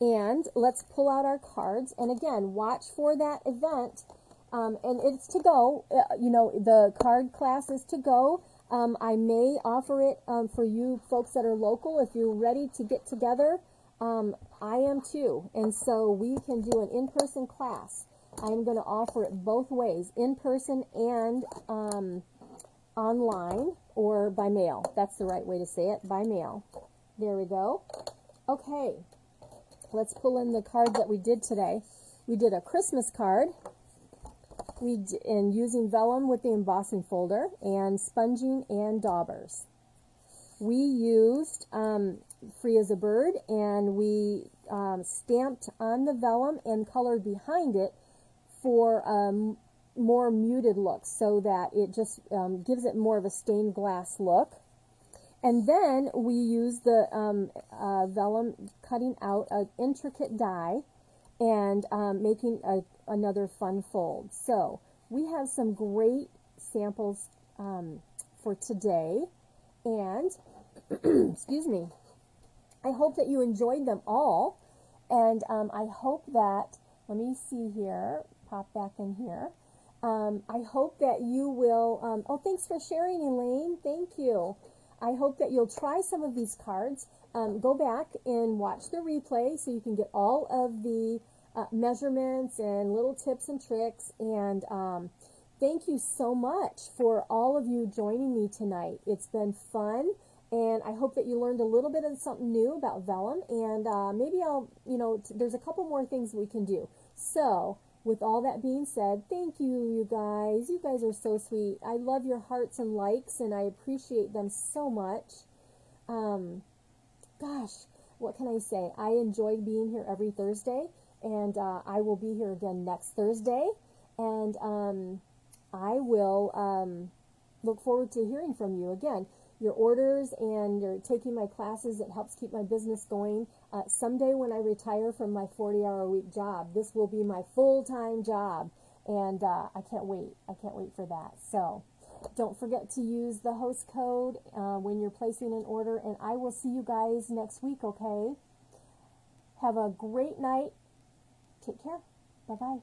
and let's pull out our cards. And again, watch for that event, and it's to go. The card class is to go. I may offer it for you folks that are local. If you're ready to get together, I am too. And so we can do an in-person class. I'm going to offer it both ways, in person and online or by mail. That's the right way to say it, by mail. There we go. Okay, let's pull in the cards that we did today. We did a Christmas card. And using vellum with the embossing folder and sponging and daubers. We used Free as a Bird, and we stamped on the vellum and colored behind it for more muted look, so that it just gives it more of a stained glass look. And then we used the vellum, cutting out an intricate die and making another fun fold. So we have some great samples for today, and excuse me, I hope that you enjoyed them all, and I hope that, let me see here, pop back in here, I hope that you will, oh, thanks for sharing, Elaine, thank you. I hope that you'll try some of these cards. Go back and watch the replay so you can get all of the measurements and little tips and tricks. And thank you so much for all of you joining me tonight. It's been fun, And I hope that you learned a little bit of something new about vellum, and maybe I'll, there's a couple more things we can do. So, with all that being said, thank you, you guys. You guys are so sweet. I love your hearts and likes, and I appreciate them so much. Gosh, what can I say? I enjoy being here every Thursday, and I will be here again next Thursday, and I will look forward to hearing from you again. Your orders and you're taking my classes, it helps keep my business going. Someday when I retire from my 40-hour-a-week job, this will be my full-time job, and I can't wait. I can't wait for that. So don't forget to use the host code when you're placing an order, and I will see you guys next week, okay? Have a great night. Take care. Bye-bye.